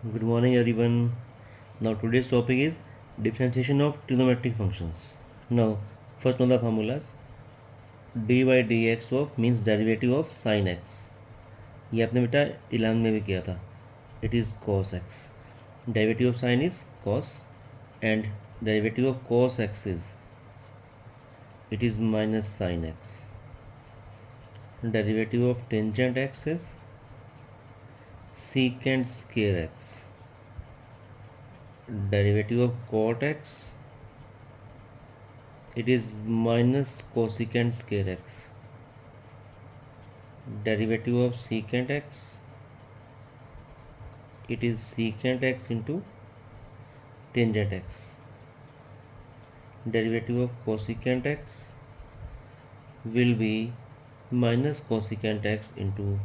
Good morning, everyone. Now, today's topic is differentiation of trigonometric functions. Now, first know the formulas. dy by dx of means derivative of sin x. ये आपने बेटा 11 में भी किया था. It is cos x. Derivative of sin is cos, and derivative of cos x is it is minus sin x. Derivative of tangent x is secant square x. Derivative of cot x, it is minus cosecant square x. Derivative of secant x, it is secant x into tangent x. Derivative of cosecant x will be minus cosecant x into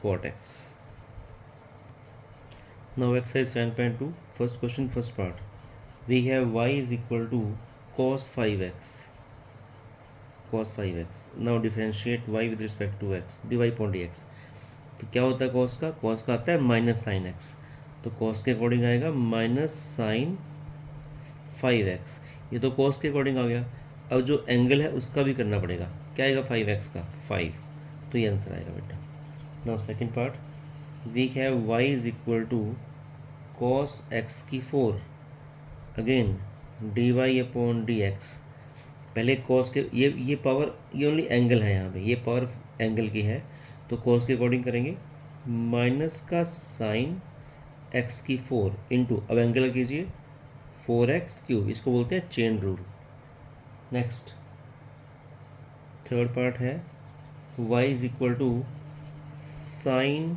cot x. Now exercise 7.2, first question, first part. We have y is equal to cos 5x. Cos 5x. Now differentiate y with respect to x. dy upon dx. तो क्या होता है cos का? cos का आता है minus sine x. तो cos के अकॉर्डिंग आएगा माइनस साइन 5x. ये तो cos के अकॉर्डिंग आ गया. अब जो एंगल है उसका भी करना पड़ेगा. क्या आएगा 5x का? 5. तो ये आंसर आएगा बेटा. Now second part. We have y is equal to cos x की 4. Again dy upon dx. पहले cos के ये पावर, ये ओनली एंगल है यहाँ पे, ये पावर एंगल की है. तो cos के अकॉर्डिंग करेंगे माइनस का साइन x की 4 इंटू, अब एंगल कीजिए 4x³. इसको बोलते हैं chain rule. Next third part है y is equal to sine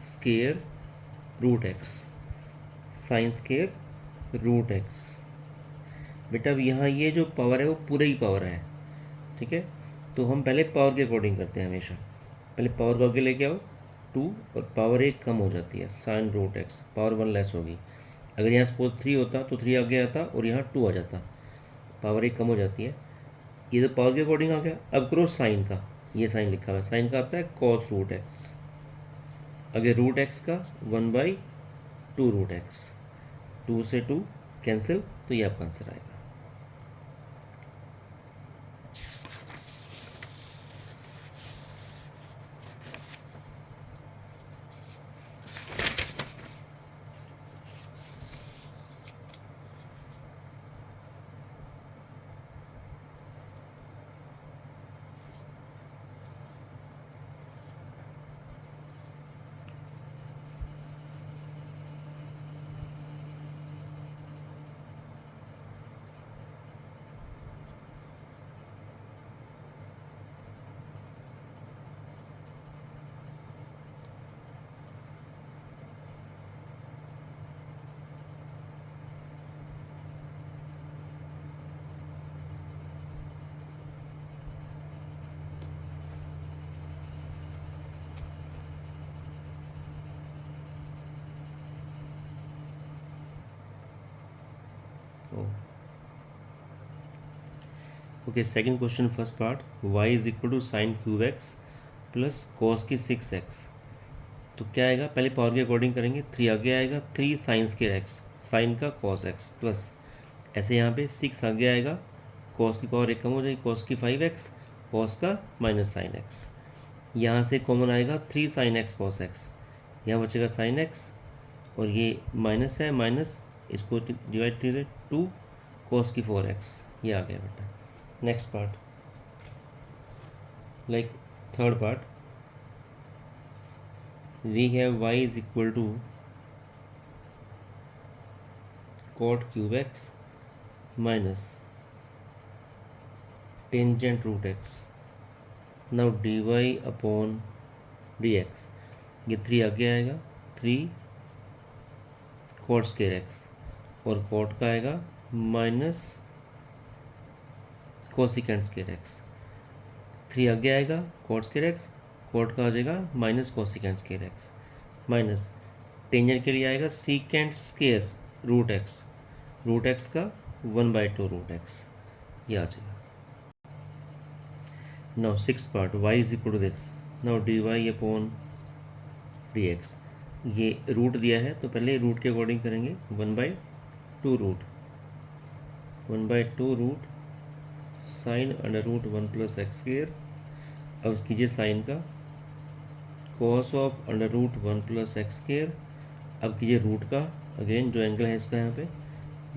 square root x. Sine square root x. बेटा अब यहाँ ये जो पावर है वो पूरे ही पावर है. ठीक है, तो हम पहले पावर के अकॉर्डिंग करते हैं हमेशा. पहले पावर को आगे लेके आओ 2, और पावर 1 कम हो जाती है. Sine root x, power 1 less होगी. अगर यहाँ सपोज 3 होता तो 3 आगे आता और यहाँ 2 आ जाता. पावर 1 कम हो जाती है. ये तो पावर के अकॉर्डिंग आ गया. अब करो साइन का. ये साइन लिखा हुआ है, साइन का आता है कॉस रूट एक्स. अगर रूट एक्स का 1/2 रूट एक्स. 2 से 2 कैंसिल, तो ये आपका आंसर आएगा. Okay, second question first part. y is equal to sine cube x plus cos की 6x. तो क्या आएगा? पहले पावर के अकॉर्डिंग करेंगे. 3 आगे आएगा, 3 साइन स्केयर एक्स, साइन का कॉस एक्स प्लस ऐसे यहाँ पे 6 आगे आएगा. कॉस की पावर 1 कम हो जाएगी, कॉस की 5x, कॉस का माइनस साइन एक्स. यहाँ से कॉमन आएगा 3 साइन एक्स कॉस एक्स. यहाँ बचेगा साइन एक्स, और ये माइनस है माइनस, इसको डिवाइड कीजिए 2 कॉस की 4x. ये आ गया बेटा. Next part, like third part. We have y is equal to cot cube x minus tangent root x. Now dy upon dx. ये 3 आगे आएगा, 3 कॉट स्केयर एक्स, और कॉट का आएगा माइनस कोसिकेंट स्केयर एक्स. 3 आगे आएगा, कॉट स्केयर एक्स, कॉट का आ जाएगा minus cosecant square x, minus tangent के लिए आएगा secant square root x. Root x का 1/2 रूट एक्स. ये आ जाएगा. Now six part. y is equal to this. Now dy upon dx. ये रूट दिया है तो पहले रूट के अकॉर्डिंग करेंगे, 1/2 root sine under root 1+x²। अब कीजिए साइन का cos of under root 1+x²। अब कीजिए रूट का, अगेन जो एंगल है इसका यहाँ पे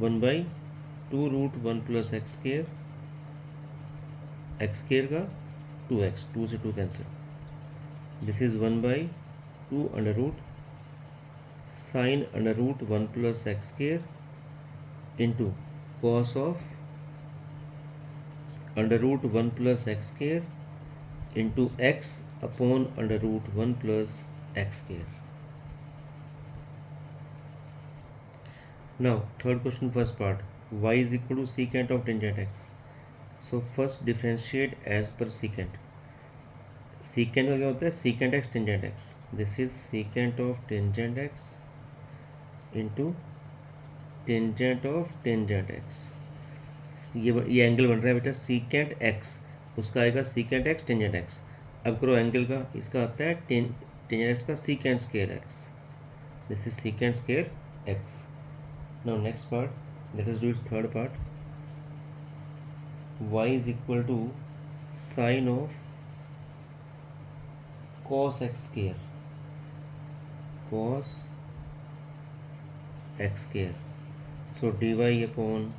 1/2 रूट 1+x², x² का 2x, 2 से 2 cancel, this is 1/2 under root sine under root 1+x² into cos of under root 1+x² into x upon under root 1+x²। Now third question, first part, y is equal to secant of tangent x. So first differentiate as per secant. Secant का क्या होता है? Secant x tangent x. This is secant of tangent x into tangent of tangent x. ये angle बन रहा है बेटा secant x, उसका आएगा secant x tangent x। अब करो एंगल का, इसका आता है tangent x का secant square x. This is secant square x. Now next part, let us do its third part. Y is equal to sine of cos x², cos x²। So dy upon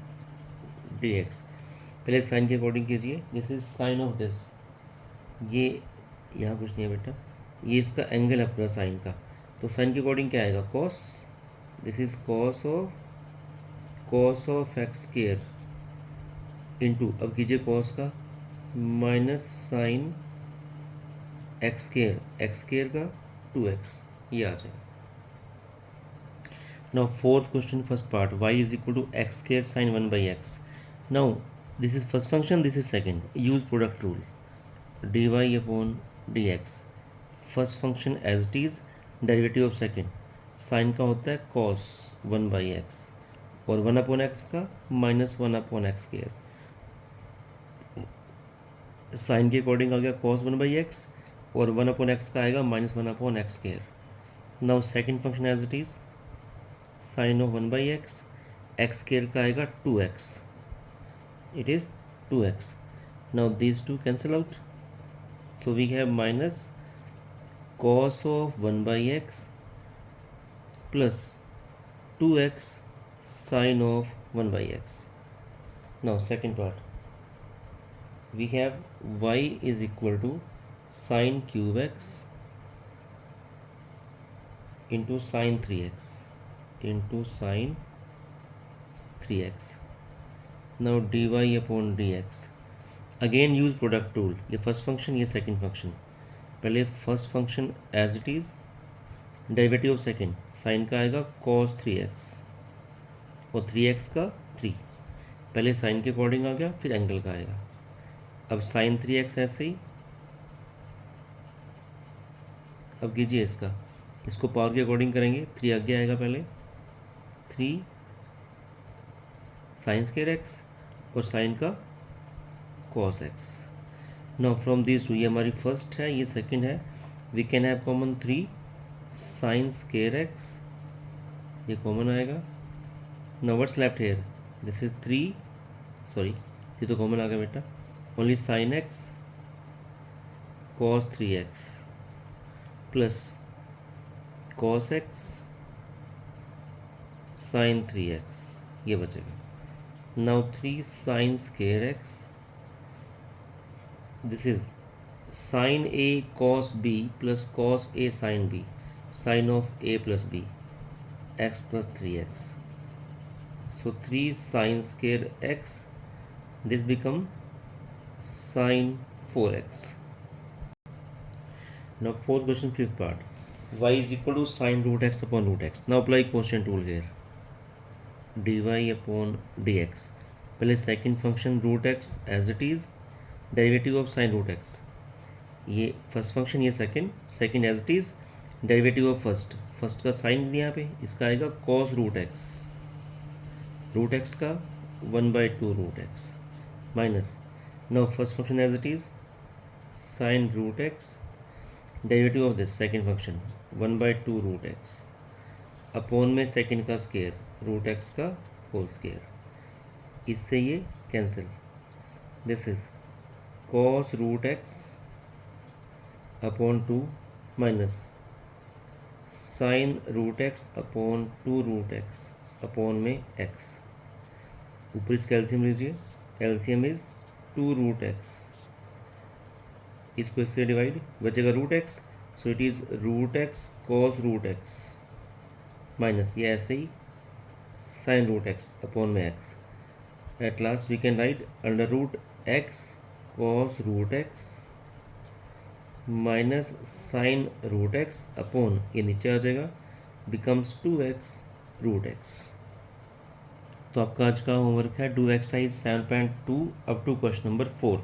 dx। पहले sign के according कीजिए, this is sine of this, ये यहाँ कुछ नहीं है बेटा, ये इसका एंगल है पूरा साइन का, तो साइन के अकॉर्डिंग क्या आएगा? Cos, this is cos of x² into, अब कीजिए कॉस का, माइनस साइन x² का 2x, ये आ जाएगा। Now fourth question, first part, y is equal to x² sine 1/x। Now this is first function, this is second, use product rule, dy upon dx। First function as it is, derivative of second, sine का होता है cos 1/x और 1/x का minus 1/x²। Sine के according आ गया cos 1/x और 1/x का आएगा minus 1/x²। Now second function as it is, sine of 1/x, x² का आएगा 2x, it is 2x। Now these two cancel out, so we have minus cos of 1/x plus 2x sin of 1/x. Now second part, we have y is equal to sin cube x into sin 3x into sin 3x. Now dy upon dx, again use product rule, ये first function ये second function, पहले first function as it is, derivative of second, sine का आएगा cos 3x और 3x का 3, पहले sign के according आ गया, फिर एंगल का आएगा। अब साइन 3x ऐसे ही, अब कीजिए इसको पावर के अकॉर्डिंग करेंगे, 3 आगे आएगा, पहले 3 साइन स्क्वायर x और साइन का cos x। Now from this two, ये हमारी फर्स्ट है, ये सेकंड है, we can have common 3 sine square x, ये कॉमन आएगा। Now what's left here? This is 3, sorry, ये तो कॉमन आ गया बेटा, only sin x cos 3x plus cos x sin 3x, ये बचेगा। Now 3 sin square x, this is sin a cos b plus cos a sin b, sin of a plus b, x plus 3x. So 3 sin square x, this become sin 4x. Now fourth question, fifth part, y is equal to sin root x upon root x. Now apply quotient rule here, dy upon dx, पहले second function root x as it is, derivative of sin root x, ये first function, ये second as it is, derivative of first का sin यहाँ पे, इसका आएगा cos root x का 1/2 root x minus, now first function as it is, sine root x, derivative of this second function 1/2 root x upon में second का square root x का whole square, इससे ये cancel. This is cos root x upon 2 minus sine root x upon 2 root x upon में x. ऊपर इसका LCM लीजिए, LCM is 2 root x, इसको इससे डिवाइड बचेगा root x, so it is root x cos root x minus ये ऐसे ही साइन रूट एक्स अपॉन में x. At last we can write under root x cos root x minus sine root x upon ये नीचे आ जाएगा becomes 2x root x. तो आपका आज का होमवर्क है do exercise 7.2 up to question number 4।